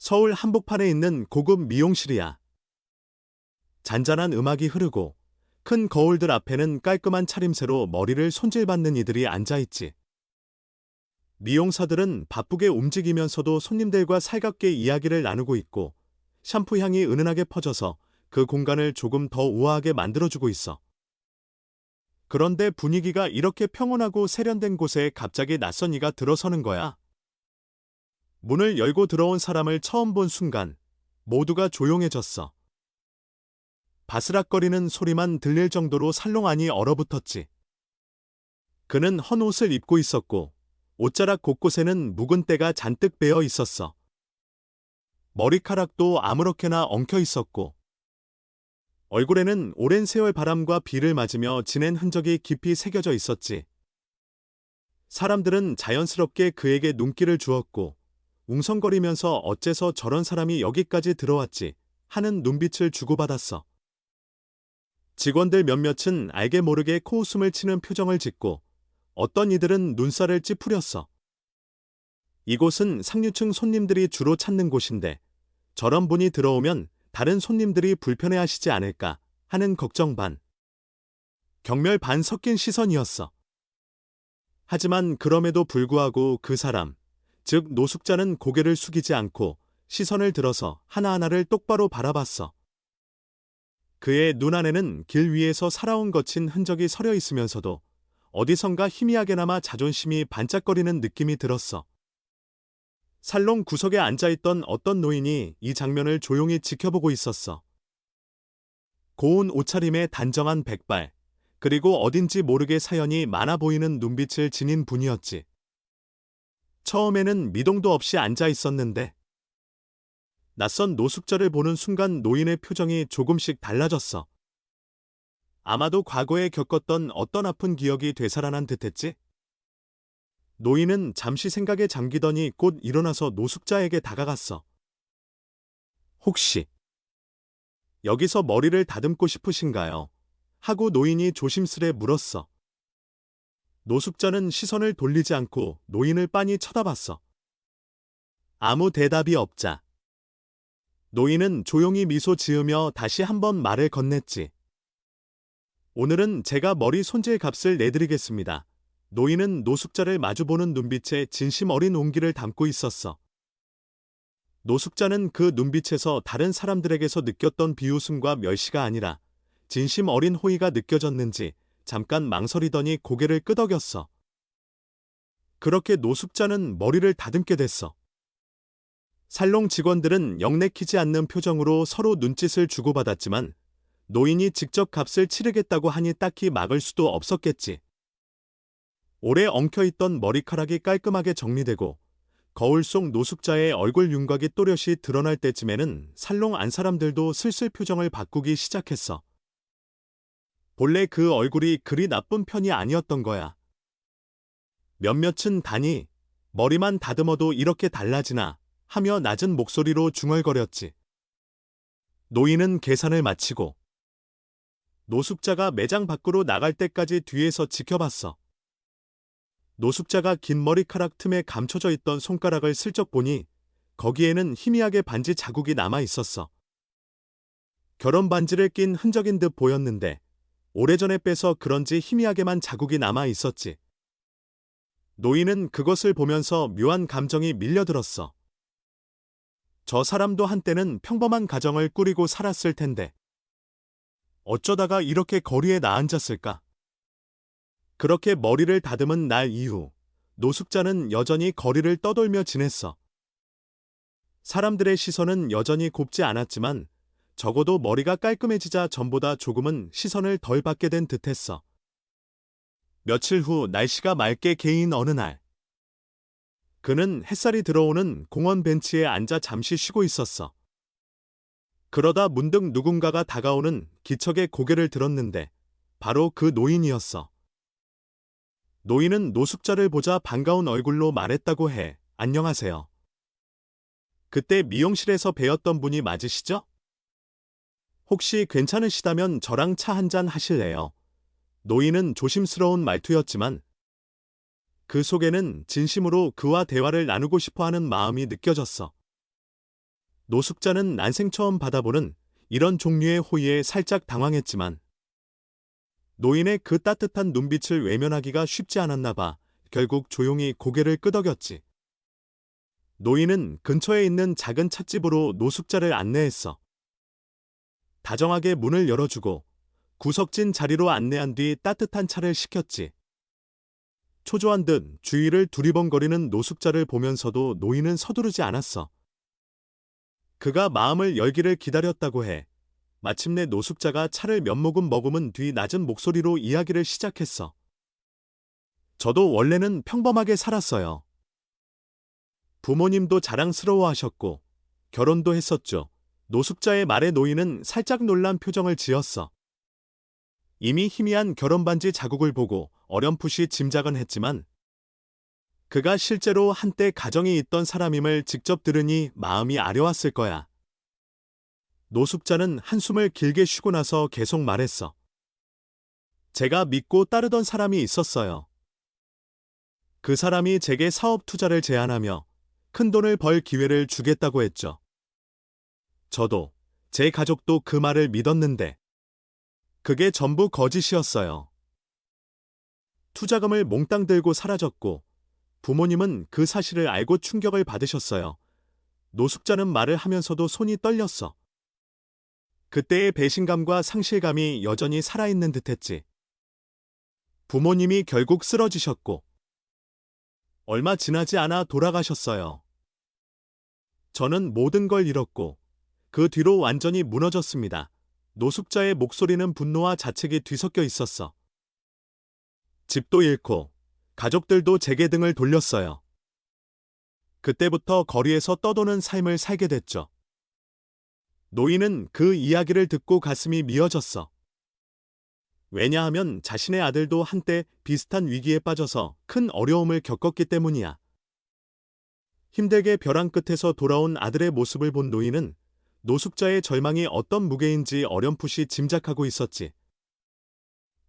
서울 한복판에 있는 고급 미용실이야. 잔잔한 음악이 흐르고 큰 거울들 앞에는 깔끔한 차림새로 머리를 손질받는 이들이 앉아있지. 미용사들은 바쁘게 움직이면서도 손님들과 살갑게 이야기를 나누고 있고 샴푸 향이 은은하게 퍼져서 그 공간을 조금 더 우아하게 만들어주고 있어. 그런데 분위기가 이렇게 평온하고 세련된 곳에 갑자기 낯선 이가 들어서는 거야. 문을 열고 들어온 사람을 처음 본 순간 모두가 조용해졌어. 바스락거리는 소리만 들릴 정도로 살롱 안이 얼어붙었지. 그는 헌 옷을 입고 있었고 옷자락 곳곳에는 묵은 때가 잔뜩 배어 있었어. 머리카락도 아무렇게나 엉켜 있었고 얼굴에는 오랜 세월 바람과 비를 맞으며 지낸 흔적이 깊이 새겨져 있었지. 사람들은 자연스럽게 그에게 눈길을 주었고 웅성거리면서 어째서 저런 사람이 여기까지 들어왔지 하는 눈빛을 주고받았어. 직원들 몇몇은 알게 모르게 코웃음을 치는 표정을 짓고 어떤 이들은 눈살을 찌푸렸어. 이곳은 상류층 손님들이 주로 찾는 곳인데 저런 분이 들어오면 다른 손님들이 불편해하시지 않을까 하는 걱정 반, 경멸 반 섞인 시선이었어. 하지만 그럼에도 불구하고 그 사람, 즉 노숙자는 고개를 숙이지 않고 시선을 들어서 하나하나를 똑바로 바라봤어. 그의 눈 안에는 길 위에서 살아온 거친 흔적이 서려 있으면서도 어디선가 희미하게나마 자존심이 반짝거리는 느낌이 들었어. 살롱 구석에 앉아있던 어떤 노인이 이 장면을 조용히 지켜보고 있었어. 고운 옷차림에 단정한 백발, 그리고 어딘지 모르게 사연이 많아 보이는 눈빛을 지닌 분이었지. 처음에는 미동도 없이 앉아 있었는데 낯선 노숙자를 보는 순간 노인의 표정이 조금씩 달라졌어. 아마도 과거에 겪었던 어떤 아픈 기억이 되살아난 듯했지? 노인은 잠시 생각에 잠기더니 곧 일어나서 노숙자에게 다가갔어. 혹시 여기서 머리를 다듬고 싶으신가요? 하고 노인이 조심스레 물었어. 노숙자는 시선을 돌리지 않고 노인을 빤히 쳐다봤어. 아무 대답이 없자 노인은 조용히 미소 지으며 다시 한번 말을 건넸지. 오늘은 제가 머리 손질 값을 내드리겠습니다. 노인은 노숙자를 마주보는 눈빛에 진심 어린 온기를 담고 있었어. 노숙자는 그 눈빛에서 다른 사람들에게서 느꼈던 비웃음과 멸시가 아니라 진심 어린 호의가 느껴졌는지 잠깐 망설이더니 고개를 끄덕였어. 그렇게 노숙자는 머리를 다듬게 됐어. 살롱 직원들은 영내키지 않는 표정으로 서로 눈짓을 주고받았지만 노인이 직접 값을 치르겠다고 하니 딱히 막을 수도 없었겠지. 오래 엉켜있던 머리카락이 깔끔하게 정리되고 거울 속 노숙자의 얼굴 윤곽이 또렷이 드러날 때쯤에는 살롱 안 사람들도 슬슬 표정을 바꾸기 시작했어. 본래 그 얼굴이 그리 나쁜 편이 아니었던 거야. 몇몇은 단이 머리만 다듬어도 이렇게 달라지나 하며 낮은 목소리로 중얼거렸지. 노인은 계산을 마치고 노숙자가 매장 밖으로 나갈 때까지 뒤에서 지켜봤어. 노숙자가 긴 머리카락 틈에 감춰져 있던 손가락을 슬쩍 보니 거기에는 희미하게 반지 자국이 남아 있었어. 결혼 반지를 낀 흔적인 듯 보였는데 오래전에 빼서 그런지 희미하게만 자국이 남아 있었지. 노인은 그것을 보면서 묘한 감정이 밀려들었어. 저 사람도 한때는 평범한 가정을 꾸리고 살았을 텐데 어쩌다가 이렇게 거리에 나앉았을까? 그렇게 머리를 다듬은 날 이후 노숙자는 여전히 거리를 떠돌며 지냈어. 사람들의 시선은 여전히 곱지 않았지만 적어도 머리가 깔끔해지자 전보다 조금은 시선을 덜 받게 된 듯했어. 며칠 후 날씨가 맑게 개인 어느 날 그는 햇살이 들어오는 공원 벤치에 앉아 잠시 쉬고 있었어. 그러다 문득 누군가가 다가오는 기척에 고개를 들었는데 바로 그 노인이었어. 노인은 노숙자를 보자 반가운 얼굴로 말했다고 해. 안녕하세요. 그때 미용실에서 뵈었던 분이 맞으시죠? 혹시 괜찮으시다면 저랑 차 한잔 하실래요? 노인은 조심스러운 말투였지만 그 속에는 진심으로 그와 대화를 나누고 싶어하는 마음이 느껴졌어. 노숙자는 난생 처음 받아보는 이런 종류의 호의에 살짝 당황했지만 노인의 그 따뜻한 눈빛을 외면하기가 쉽지 않았나 봐. 결국 조용히 고개를 끄덕였지. 노인은 근처에 있는 작은 찻집으로 노숙자를 안내했어. 다정하게 문을 열어주고 구석진 자리로 안내한 뒤 따뜻한 차를 시켰지. 초조한 듯 주위를 두리번거리는 노숙자를 보면서도 노인은 서두르지 않았어. 그가 마음을 열기를 기다렸다고 해. 마침내 노숙자가 차를 몇 모금 머금은 뒤 낮은 목소리로 이야기를 시작했어. 저도 원래는 평범하게 살았어요. 부모님도 자랑스러워하셨고 결혼도 했었죠. 노숙자의 말에 노인은 살짝 놀란 표정을 지었어. 이미 희미한 결혼 반지 자국을 보고 어렴풋이 짐작은 했지만 그가 실제로 한때 가정이 있던 사람임을 직접 들으니 마음이 아려왔을 거야. 노숙자는 한숨을 길게 쉬고 나서 계속 말했어. 제가 믿고 따르던 사람이 있었어요. 그 사람이 제게 사업 투자를 제안하며 큰 돈을 벌 기회를 주겠다고 했죠. 저도, 제 가족도 그 말을 믿었는데 그게 전부 거짓이었어요. 투자금을 몽땅 들고 사라졌고 부모님은 그 사실을 알고 충격을 받으셨어요. 노숙자는 말을 하면서도 손이 떨렸어. 그때의 배신감과 상실감이 여전히 살아있는 듯했지. 부모님이 결국 쓰러지셨고 얼마 지나지 않아 돌아가셨어요. 저는 모든 걸 잃었고 그 뒤로 완전히 무너졌습니다. 노숙자의 목소리는 분노와 자책이 뒤섞여 있었어. 집도 잃고 가족들도 제게 등을 돌렸어요. 그때부터 거리에서 떠도는 삶을 살게 됐죠. 노인은 그 이야기를 듣고 가슴이 미어졌어. 왜냐하면 자신의 아들도 한때 비슷한 위기에 빠져서 큰 어려움을 겪었기 때문이야. 힘들게 벼랑 끝에서 돌아온 아들의 모습을 본 노인은 노숙자의 절망이 어떤 무게인지 어렴풋이 짐작하고 있었지.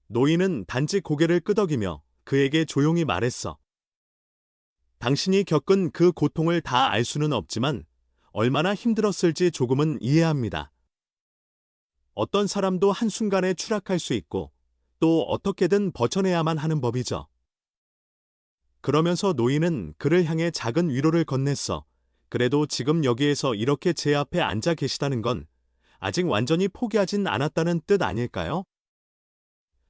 노인은 단지 고개를 끄덕이며 그에게 조용히 말했어. 당신이 겪은 그 고통을 다 알 수는 없지만 얼마나 힘들었을지 조금은 이해합니다. 어떤 사람도 한순간에 추락할 수 있고 또 어떻게든 버텨내야만 하는 법이죠. 그러면서 노인은 그를 향해 작은 위로를 건넸어. 그래도 지금 여기에서 이렇게 제 앞에 앉아 계시다는 건 아직 완전히 포기하진 않았다는 뜻 아닐까요?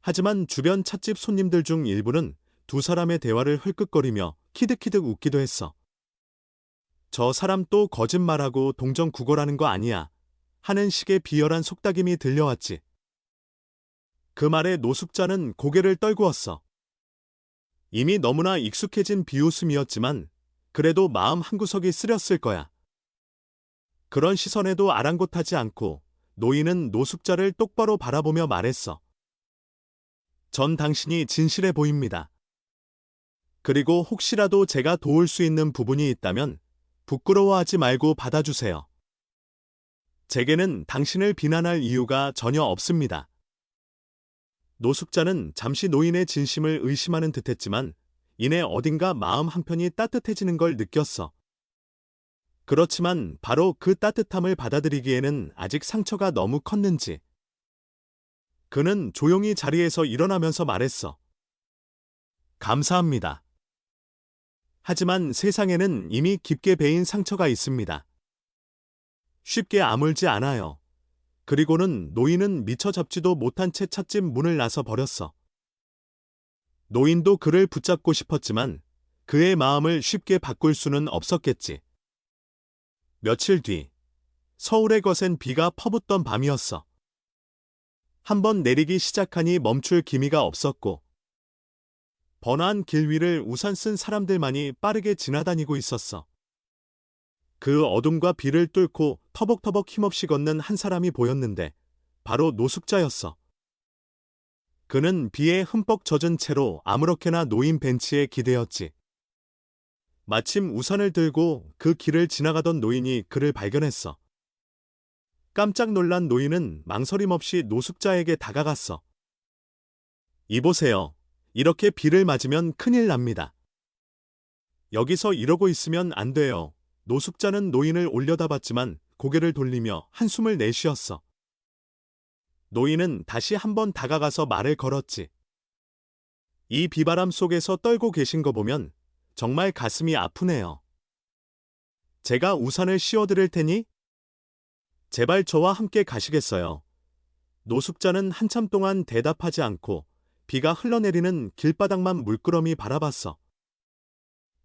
하지만 주변 찻집 손님들 중 일부는 두 사람의 대화를 흘끗거리며 키득키득 웃기도 했어. 저 사람 또 거짓말하고 동정구걸하는 거 아니야 하는 식의 비열한 속닥임이 들려왔지. 그 말에 노숙자는 고개를 떨구었어. 이미 너무나 익숙해진 비웃음이었지만 그래도 마음 한구석이 쓰렸을 거야. 그런 시선에도 아랑곳하지 않고 노인은 노숙자를 똑바로 바라보며 말했어. 전 당신이 진실해 보입니다. 그리고 혹시라도 제가 도울 수 있는 부분이 있다면 부끄러워하지 말고 받아주세요. 제게는 당신을 비난할 이유가 전혀 없습니다. 노숙자는 잠시 노인의 진심을 의심하는 듯했지만 이내 어딘가 마음 한편이 따뜻해지는 걸 느꼈어. 그렇지만 바로 그 따뜻함을 받아들이기에는 아직 상처가 너무 컸는지 그는 조용히 자리에서 일어나면서 말했어. 감사합니다. 하지만 세상에는 이미 깊게 베인 상처가 있습니다. 쉽게 아물지 않아요. 그리고는 노인은 미처 잡지도 못한 채 찻집 문을 나서 버렸어. 노인도 그를 붙잡고 싶었지만 그의 마음을 쉽게 바꿀 수는 없었겠지. 며칠 뒤 서울에 거센 비가 퍼붓던 밤이었어. 한번 내리기 시작하니 멈출 기미가 없었고 번화한 길 위를 우산 쓴 사람들만이 빠르게 지나다니고 있었어. 그 어둠과 비를 뚫고 터벅터벅 힘없이 걷는 한 사람이 보였는데 바로 노숙자였어. 그는 비에 흠뻑 젖은 채로 아무렇게나 놓인 벤치에 기대었지. 마침 우산을 들고 그 길을 지나가던 노인이 그를 발견했어. 깜짝 놀란 노인은 망설임 없이 노숙자에게 다가갔어. 이보세요. 이렇게 비를 맞으면 큰일 납니다. 여기서 이러고 있으면 안 돼요. 노숙자는 노인을 올려다봤지만 고개를 돌리며 한숨을 내쉬었어. 노인은 다시 한번 다가가서 말을 걸었지. 이 비바람 속에서 떨고 계신 거 보면 정말 가슴이 아프네요. 제가 우산을 씌워드릴 테니 제발 저와 함께 가시겠어요. 노숙자는 한참 동안 대답하지 않고 비가 흘러내리는 길바닥만 물끄러미 바라봤어.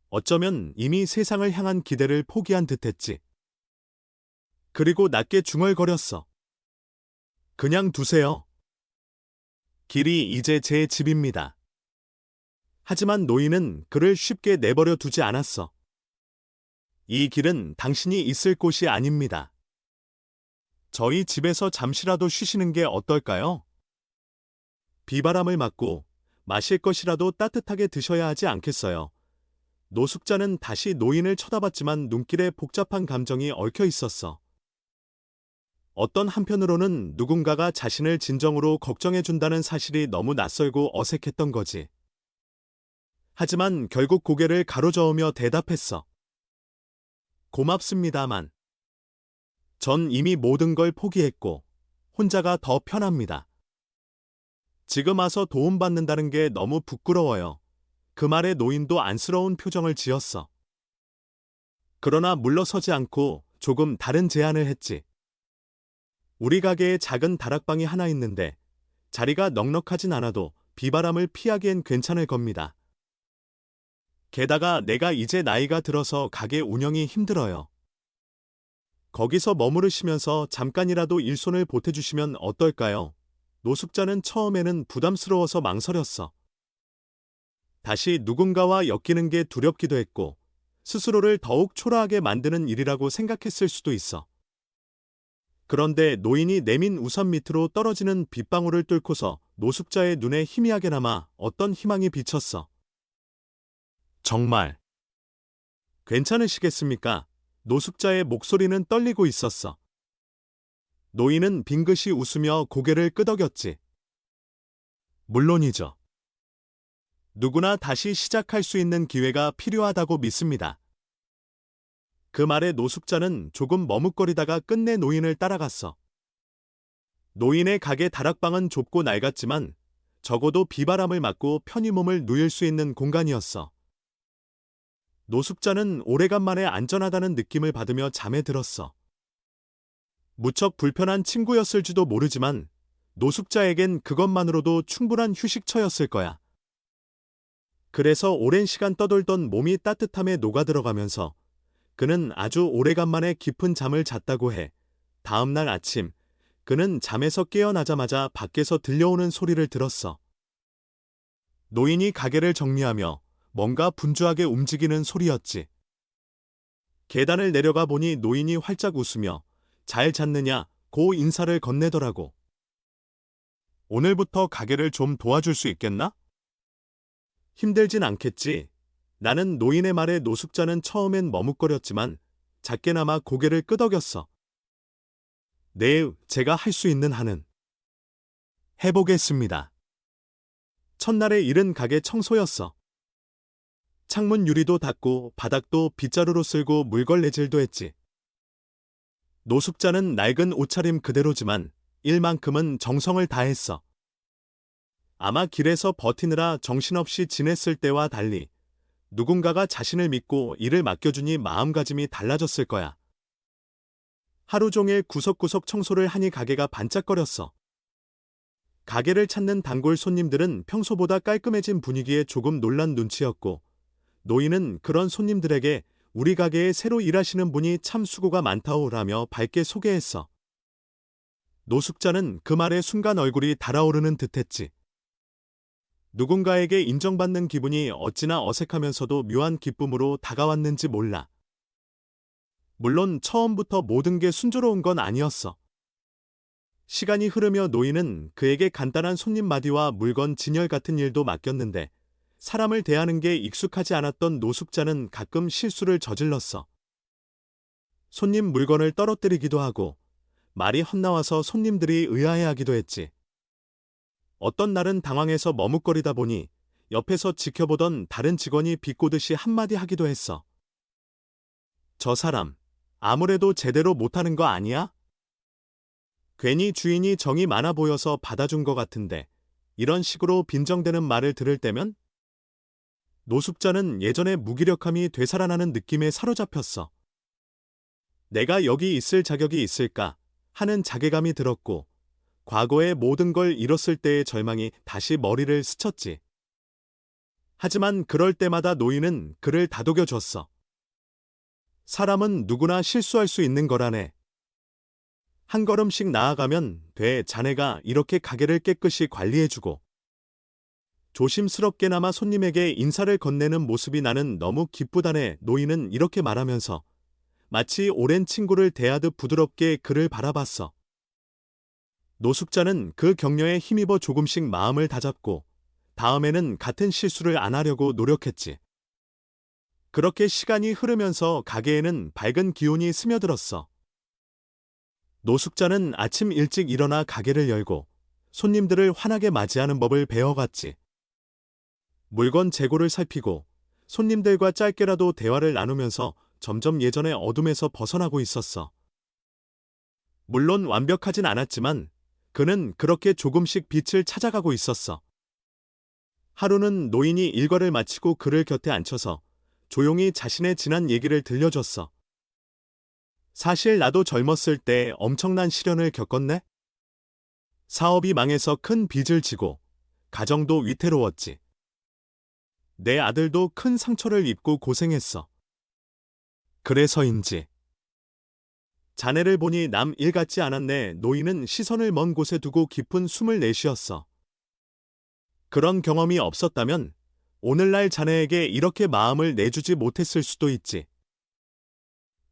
어쩌면 이미 세상을 향한 기대를 포기한 듯했지. 그리고 낮게 중얼거렸어. 그냥 두세요. 길이 이제 제 집입니다. 하지만 노인은 그를 쉽게 내버려 두지 않았어. 이 길은 당신이 있을 곳이 아닙니다. 저희 집에서 잠시라도 쉬시는 게 어떨까요? 비바람을 맞고 마실 것이라도 따뜻하게 드셔야 하지 않겠어요. 노숙자는 다시 노인을 쳐다봤지만 눈길에 복잡한 감정이 얽혀 있었어. 어떤 한편으로는 누군가가 자신을 진정으로 걱정해준다는 사실이 너무 낯설고 어색했던 거지. 하지만 결국 고개를 가로저으며 대답했어. 고맙습니다만. 전 이미 모든 걸 포기했고 혼자가 더 편합니다. 지금 와서 도움받는다는 게 너무 부끄러워요. 그 말에 노인도 안쓰러운 표정을 지었어. 그러나 물러서지 않고 조금 다른 제안을 했지. 우리 가게에 작은 다락방이 하나 있는데 자리가 넉넉하진 않아도 비바람을 피하기엔 괜찮을 겁니다. 게다가 내가 이제 나이가 들어서 가게 운영이 힘들어요. 거기서 머무르시면서 잠깐이라도 일손을 보태주시면 어떨까요? 노숙자는 처음에는 부담스러워서 망설였어. 다시 누군가와 엮이는 게 두렵기도 했고 스스로를 더욱 초라하게 만드는 일이라고 생각했을 수도 있어. 그런데 노인이 내민 우산 밑으로 떨어지는 빗방울을 뚫고서 노숙자의 눈에 희미하게나마 어떤 희망이 비쳤어. 정말 괜찮으시겠습니까? 노숙자의 목소리는 떨리고 있었어. 노인은 빙긋이 웃으며 고개를 끄덕였지. 물론이죠. 누구나 다시 시작할 수 있는 기회가 필요하다고 믿습니다. 그 말에 노숙자는 조금 머뭇거리다가 끝내 노인을 따라갔어. 노인의 가게 다락방은 좁고 낡았지만 적어도 비바람을 맞고 편히 몸을 누일 수 있는 공간이었어. 노숙자는 오래간만에 안전하다는 느낌을 받으며 잠에 들었어. 무척 불편한 친구였을지도 모르지만 노숙자에겐 그것만으로도 충분한 휴식처였을 거야. 그래서 오랜 시간 떠돌던 몸이 따뜻함에 녹아들어가면서 그는 아주 오래간만에 깊은 잠을 잤다고 해. 다음 날 아침, 그는 잠에서 깨어나자마자 밖에서 들려오는 소리를 들었어. 노인이 가게를 정리하며 뭔가 분주하게 움직이는 소리였지. 계단을 내려가 보니 노인이 활짝 웃으며 잘 잤느냐 고 인사를 건네더라고. 오늘부터 가게를 좀 도와줄 수 있겠나? 힘들진 않겠지. 나는 노인의 말에 노숙자는 처음엔 머뭇거렸지만 작게나마 고개를 끄덕였어. 네, 제가 할 수 있는 한은 해보겠습니다. 첫날의 일은 가게 청소였어. 창문 유리도 닫고 바닥도 빗자루로 쓸고 물걸레질도 했지. 노숙자는 낡은 옷차림 그대로지만 일만큼은 정성을 다했어. 아마 길에서 버티느라 정신없이 지냈을 때와 달리 누군가가 자신을 믿고 일을 맡겨주니 마음가짐이 달라졌을 거야. 하루 종일 구석구석 청소를 하니 가게가 반짝거렸어. 가게를 찾는 단골 손님들은 평소보다 깔끔해진 분위기에 조금 놀란 눈치였고 노인은 그런 손님들에게 우리 가게에 새로 일하시는 분이 참 수고가 많다오라며 밝게 소개했어. 노숙자는 그 말에 순간 얼굴이 달아오르는 듯했지. 누군가에게 인정받는 기분이 어찌나 어색하면서도 묘한 기쁨으로 다가왔는지 몰라. 물론 처음부터 모든 게 순조로운 건 아니었어. 시간이 흐르며 노인은 그에게 간단한 손님 맞이와 물건 진열 같은 일도 맡겼는데 사람을 대하는 게 익숙하지 않았던 노숙자는 가끔 실수를 저질렀어. 손님 물건을 떨어뜨리기도 하고 말이 헛나와서 손님들이 의아해하기도 했지. 어떤 날은 당황해서 머뭇거리다 보니 옆에서 지켜보던 다른 직원이 비꼬듯이 한마디 하기도 했어. 저 사람, 아무래도 제대로 못하는 거 아니야? 괜히 주인이 정이 많아 보여서 받아준 것 같은데 이런 식으로 빈정대는 말을 들을 때면 노숙자는 예전의 무기력함이 되살아나는 느낌에 사로잡혔어. 내가 여기 있을 자격이 있을까 하는 자괴감이 들었고 과거의 모든 걸 잃었을 때의 절망이 다시 머리를 스쳤지. 하지만 그럴 때마다 노인은 그를 다독여줬어. 사람은 누구나 실수할 수 있는 거라네. 한 걸음씩 나아가면 돼. 자네가 이렇게 가게를 깨끗이 관리해주고 조심스럽게나마 손님에게 인사를 건네는 모습이 나는 너무 기쁘다네. 노인은 이렇게 말하면서 마치 오랜 친구를 대하듯 부드럽게 그를 바라봤어. 노숙자는 그 격려에 힘입어 조금씩 마음을 다잡고 다음에는 같은 실수를 안 하려고 노력했지. 그렇게 시간이 흐르면서 가게에는 밝은 기운이 스며들었어. 노숙자는 아침 일찍 일어나 가게를 열고 손님들을 환하게 맞이하는 법을 배워갔지. 물건 재고를 살피고 손님들과 짧게라도 대화를 나누면서 점점 예전의 어둠에서 벗어나고 있었어. 물론 완벽하진 않았지만 그는 그렇게 조금씩 빛을 찾아가고 있었어. 하루는 노인이 일과를 마치고 그를 곁에 앉혀서 조용히 자신의 지난 얘기를 들려줬어. 사실 나도 젊었을 때 엄청난 시련을 겪었네. 사업이 망해서 큰 빚을 지고 가정도 위태로웠지. 내 아들도 큰 상처를 입고 고생했어. 그래서인지 자네를 보니 남 일 같지 않았네. 노인은 시선을 먼 곳에 두고 깊은 숨을 내쉬었어. 그런 경험이 없었다면 오늘날 자네에게 이렇게 마음을 내주지 못했을 수도 있지.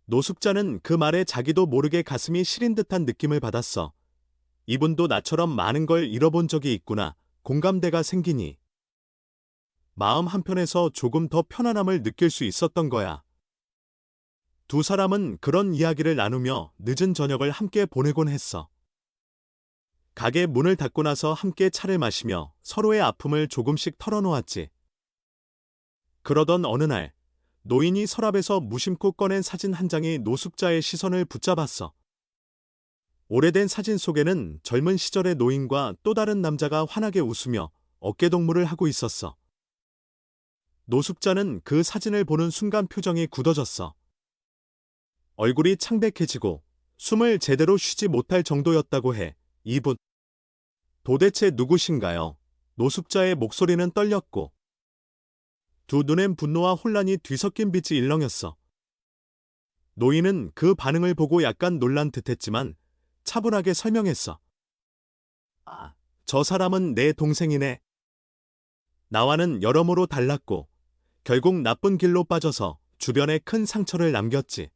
노숙자는 그 말에 자기도 모르게 가슴이 시린 듯한 느낌을 받았어. 이분도 나처럼 많은 걸 잃어본 적이 있구나. 공감대가 생기니 마음 한편에서 조금 더 편안함을 느낄 수 있었던 거야. 두 사람은 그런 이야기를 나누며 늦은 저녁을 함께 보내곤 했어. 가게 문을 닫고 나서 함께 차를 마시며 서로의 아픔을 조금씩 털어놓았지. 그러던 어느 날 노인이 서랍에서 무심코 꺼낸 사진 한 장이 노숙자의 시선을 붙잡았어. 오래된 사진 속에는 젊은 시절의 노인과 또 다른 남자가 환하게 웃으며 어깨동무를 하고 있었어. 노숙자는 그 사진을 보는 순간 표정이 굳어졌어. 얼굴이 창백해지고 숨을 제대로 쉬지 못할 정도였다고 해. 이분 도대체 누구신가요? 노숙자의 목소리는 떨렸고 두 눈엔 분노와 혼란이 뒤섞인 빛이 일렁였어. 노인은 그 반응을 보고 약간 놀란 듯했지만 차분하게 설명했어. 아, 저 사람은 내 동생이네. 나와는 여러모로 달랐고 결국 나쁜 길로 빠져서 주변에 큰 상처를 남겼지.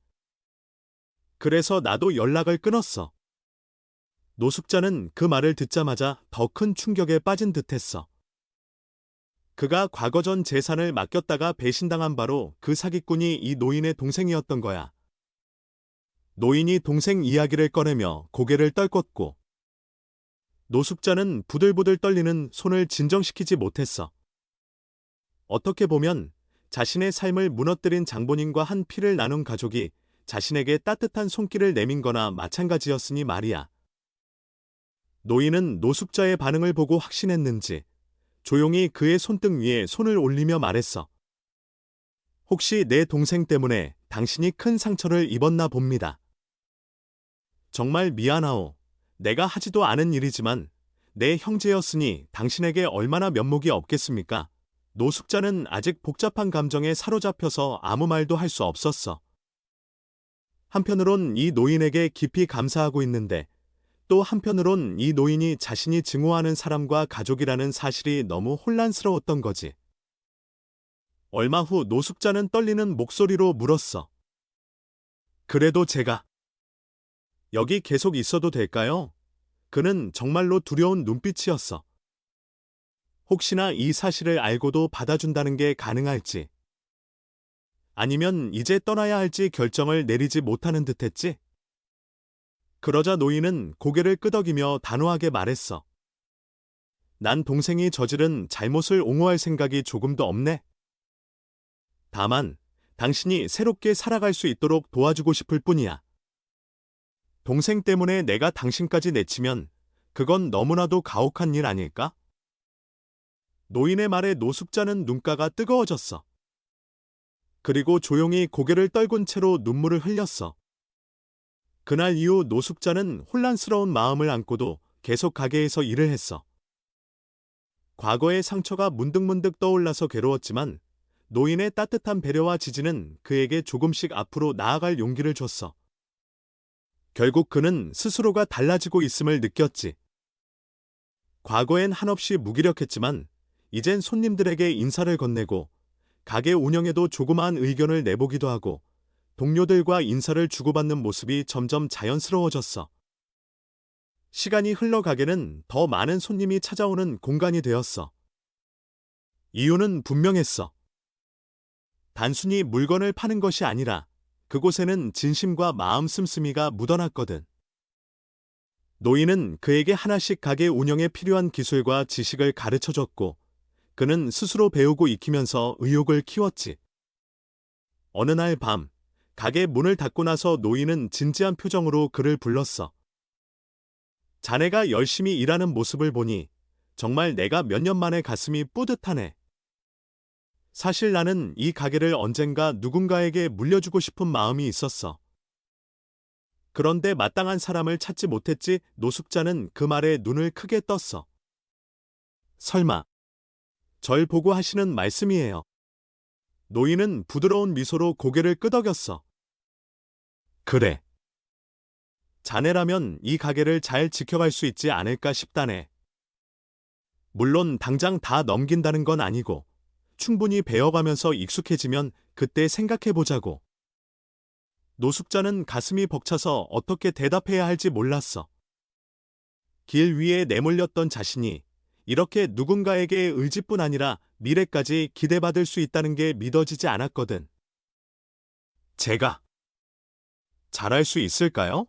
그래서 나도 연락을 끊었어. 노숙자는 그 말을 듣자마자 더 큰 충격에 빠진 듯했어. 그가 과거 전 재산을 맡겼다가 배신당한 바로 그 사기꾼이 이 노인의 동생이었던 거야. 노인이 동생 이야기를 꺼내며 고개를 떨궜고 노숙자는 부들부들 떨리는 손을 진정시키지 못했어. 어떻게 보면 자신의 삶을 무너뜨린 장본인과 한 피를 나눈 가족이 자신에게 따뜻한 손길을 내민 거나 마찬가지였으니 말이야. 노인은 노숙자의 반응을 보고 확신했는지 조용히 그의 손등 위에 손을 올리며 말했어. 혹시 내 동생 때문에 당신이 큰 상처를 입었나 봅니다. 정말 미안하오. 내가 하지도 않은 일이지만 내 형제였으니 당신에게 얼마나 면목이 없겠습니까? 노숙자는 아직 복잡한 감정에 사로잡혀서 아무 말도 할 수 없었어. 한편으론 이 노인에게 깊이 감사하고 있는데 또 한편으론 이 노인이 자신이 증오하는 사람과 가족이라는 사실이 너무 혼란스러웠던 거지. 얼마 후 노숙자는 떨리는 목소리로 물었어. 그래도 제가 여기 계속 있어도 될까요? 그는 정말로 두려운 눈빛이었어. 혹시나 이 사실을 알고도 받아준다는 게 가능할지. 아니면 이제 떠나야 할지 결정을 내리지 못하는 듯했지? 그러자 노인은 고개를 끄덕이며 단호하게 말했어. 난 동생이 저지른 잘못을 옹호할 생각이 조금도 없네. 다만 당신이 새롭게 살아갈 수 있도록 도와주고 싶을 뿐이야. 동생 때문에 내가 당신까지 내치면 그건 너무나도 가혹한 일 아닐까? 노인의 말에 노숙자는 눈가가 뜨거워졌어. 그리고 조용히 고개를 떨군 채로 눈물을 흘렸어. 그날 이후 노숙자는 혼란스러운 마음을 안고도 계속 가게에서 일을 했어. 과거의 상처가 문득문득 떠올라서 괴로웠지만 노인의 따뜻한 배려와 지지는 그에게 조금씩 앞으로 나아갈 용기를 줬어. 결국 그는 스스로가 달라지고 있음을 느꼈지. 과거엔 한없이 무기력했지만 이젠 손님들에게 인사를 건네고 가게 운영에도 조그마한 의견을 내보기도 하고 동료들과 인사를 주고받는 모습이 점점 자연스러워졌어. 시간이 흘러 가게는 더 많은 손님이 찾아오는 공간이 되었어. 이유는 분명했어. 단순히 물건을 파는 것이 아니라 그곳에는 진심과 마음 씀씀이가 묻어났거든. 노인은 그에게 하나씩 가게 운영에 필요한 기술과 지식을 가르쳐줬고 그는 스스로 배우고 익히면서 의욕을 키웠지. 어느 날 밤, 가게 문을 닫고 나서 노인은 진지한 표정으로 그를 불렀어. 자네가 열심히 일하는 모습을 보니 정말 내가 몇 년 만에 가슴이 뿌듯하네. 사실 나는 이 가게를 언젠가 누군가에게 물려주고 싶은 마음이 있었어. 그런데 마땅한 사람을 찾지 못했지. 노숙자는 그 말에 눈을 크게 떴어. 설마 절 보고 하시는 말씀이에요. 노인은 부드러운 미소로 고개를 끄덕였어. 그래. 자네라면 이 가게를 잘 지켜갈 수 있지 않을까 싶다네. 물론 당장 다 넘긴다는 건 아니고 충분히 배워가면서 익숙해지면 그때 생각해보자고. 노숙자는 가슴이 벅차서 어떻게 대답해야 할지 몰랐어. 길 위에 내몰렸던 자신이 이렇게 누군가에게 의지뿐 아니라 미래까지 기대받을 수 있다는 게 믿어지지 않았거든. 제가 잘할 수 있을까요?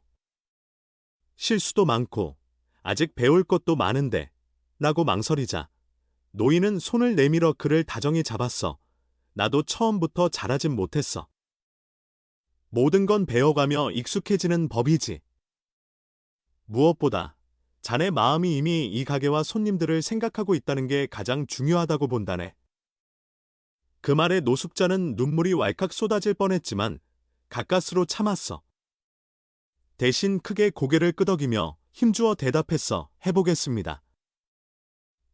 실수도 많고 아직 배울 것도 많은데 라고 망설이자 노인은 손을 내밀어 그를 다정히 잡았어. 나도 처음부터 잘하진 못했어. 모든 건 배워가며 익숙해지는 법이지. 무엇보다 자네 마음이 이미 이 가게와 손님들을 생각하고 있다는 게 가장 중요하다고 본다네. 그 말에 노숙자는 눈물이 왈칵 쏟아질 뻔했지만 가까스로 참았어. 대신 크게 고개를 끄덕이며 힘주어 대답했어. 해보겠습니다.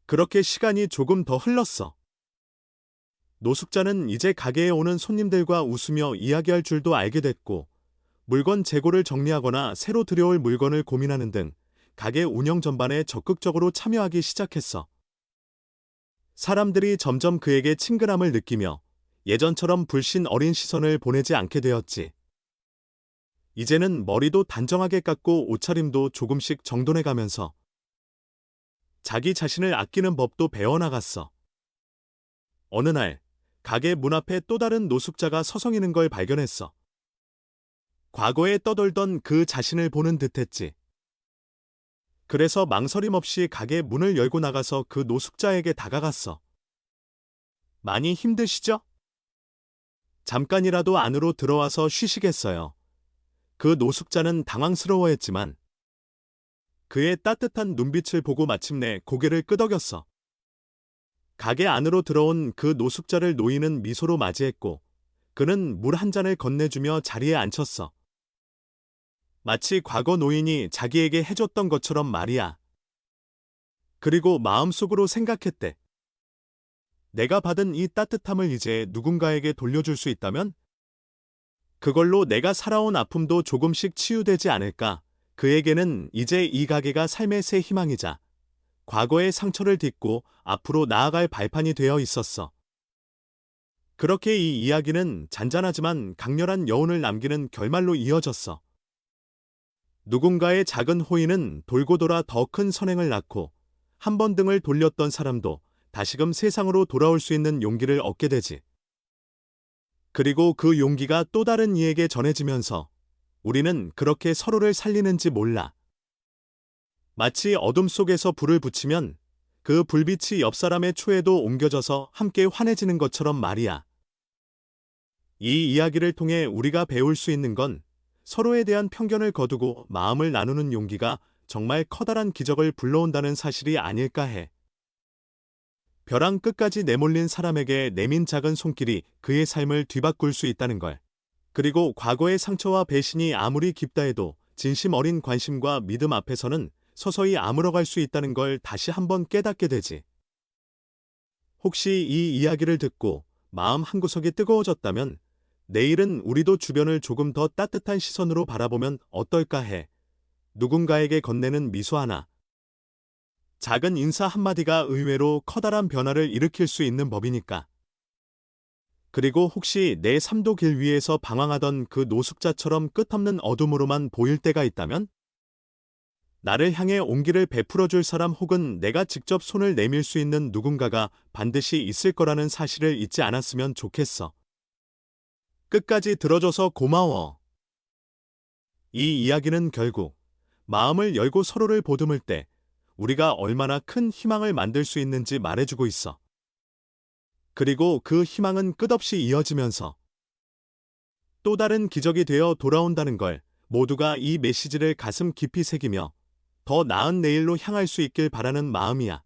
그렇게 시간이 조금 더 흘렀어. 노숙자는 이제 가게에 오는 손님들과 웃으며 이야기할 줄도 알게 됐고 물건 재고를 정리하거나 새로 들여올 물건을 고민하는 등 가게 운영 전반에 적극적으로 참여하기 시작했어. 사람들이 점점 그에게 친근함을 느끼며 예전처럼 불신 어린 시선을 보내지 않게 되었지. 이제는 머리도 단정하게 깎고 옷차림도 조금씩 정돈해가면서 자기 자신을 아끼는 법도 배워나갔어. 어느 날 가게 문 앞에 또 다른 노숙자가 서성이는 걸 발견했어. 과거에 떠돌던 그 자신을 보는 듯했지. 그래서 망설임 없이 가게 문을 열고 나가서 그 노숙자에게 다가갔어. 많이 힘드시죠? 잠깐이라도 안으로 들어와서 쉬시겠어요. 그 노숙자는 당황스러워했지만 그의 따뜻한 눈빛을 보고 마침내 고개를 끄덕였어. 가게 안으로 들어온 그 노숙자를 노인은 미소로 맞이했고 그는 물 한 잔을 건네주며 자리에 앉혔어. 마치 과거 노인이 자기에게 해줬던 것처럼 말이야. 그리고 마음속으로 생각했대. 내가 받은 이 따뜻함을 이제 누군가에게 돌려줄 수 있다면? 그걸로 내가 살아온 아픔도 조금씩 치유되지 않을까. 그에게는 이제 이 가게가 삶의 새 희망이자 과거의 상처를 딛고 앞으로 나아갈 발판이 되어 있었어. 그렇게 이 이야기는 잔잔하지만 강렬한 여운을 남기는 결말로 이어졌어. 누군가의 작은 호의는 돌고 돌아 더 큰 선행을 낳고 한 번 등을 돌렸던 사람도 다시금 세상으로 돌아올 수 있는 용기를 얻게 되지. 그리고 그 용기가 또 다른 이에게 전해지면서 우리는 그렇게 서로를 살리는지 몰라. 마치 어둠 속에서 불을 붙이면 그 불빛이 옆 사람의 초에도 옮겨져서 함께 환해지는 것처럼 말이야. 이 이야기를 통해 우리가 배울 수 있는 건 서로에 대한 편견을 거두고 마음을 나누는 용기가 정말 커다란 기적을 불러온다는 사실이 아닐까 해. 벼랑 끝까지 내몰린 사람에게 내민 작은 손길이 그의 삶을 뒤바꿀 수 있다는 걸. 그리고 과거의 상처와 배신이 아무리 깊다 해도 진심 어린 관심과 믿음 앞에서는 서서히 아물어갈 수 있다는 걸 다시 한번 깨닫게 되지. 혹시 이 이야기를 듣고 마음 한구석이 뜨거워졌다면 내일은 우리도 주변을 조금 더 따뜻한 시선으로 바라보면 어떨까 해. 누군가에게 건네는 미소 하나, 작은 인사 한마디가 의외로 커다란 변화를 일으킬 수 있는 법이니까. 그리고 혹시 내 삶도 길 위에서 방황하던 그 노숙자처럼 끝없는 어둠으로만 보일 때가 있다면? 나를 향해 온기를 베풀어 줄 사람 혹은 내가 직접 손을 내밀 수 있는 누군가가 반드시 있을 거라는 사실을 잊지 않았으면 좋겠어. 끝까지 들어줘서 고마워. 이 이야기는 결국 마음을 열고 서로를 보듬을 때 우리가 얼마나 큰 희망을 만들 수 있는지 말해주고 있어. 그리고 그 희망은 끝없이 이어지면서 또 다른 기적이 되어 돌아온다는 걸 모두가 이 메시지를 가슴 깊이 새기며 더 나은 내일로 향할 수 있길 바라는 마음이야.